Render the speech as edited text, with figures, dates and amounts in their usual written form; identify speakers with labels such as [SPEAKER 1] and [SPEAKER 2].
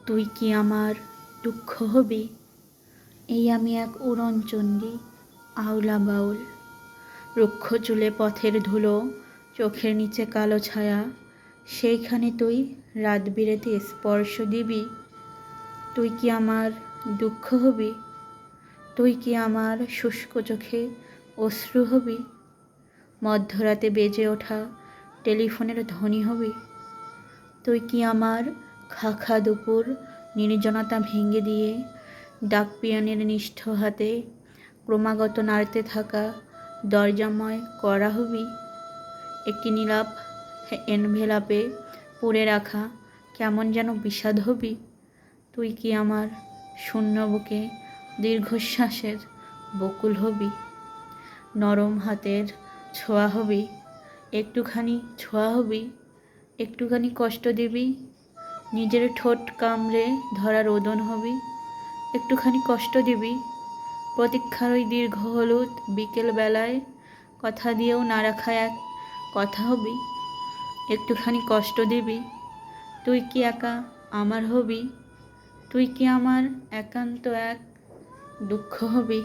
[SPEAKER 1] তুই কি আমার দুঃখ হবি? এই আমি এক উড়নচণ্ডী, আউলা বাউল। রুক্ষ চুলে পথের ধুলো, চোখের নিচে কালো ছায়া, সেইখানে তুই রাত বিরেতে স্পর্শ দিবি। তুই কি আমার দুঃখ হবি? তুই কি আমার শুষ্ক চোখে অশ্রু হবি? মধ্যরাতে বেজে ওঠা টেলিফোনের ধ্বনি হবি? তুই কি আমার খাখা দুপুর নির্জনতা ভেঙে দিয়ে ডাকপিয়নের নিষ্ঠ হাতে ক্রমাগত নাড়তে থাকা দরজাময় কড়া হবি? একটি নীলাভ এনভেলাপে পড়ে রাখা কেমন যেন বিষাদ হবি? তুই কি আমার শূন্য বুকে দীর্ঘশ্বাসের বকুল হবি? নরম হাতের ছোঁয়া হবি? একটুখানি ছোঁয়া হবি? একটুখানি কষ্ট দিবি? নিজের ঠোঁট কামড়ে ধরা রোদন হবি? একটুখানি কষ্ট দিবি? প্রতীক্ষার ওই দীর্ঘ হলুদ বিকেল বেলায় কথা দিয়েও না রাখা এক কথা হবি? একটুখানি কষ্ট দিবি? তুই কি একা আমার হবি? তুই কি আমার একান্ত এক দুঃখ হবি?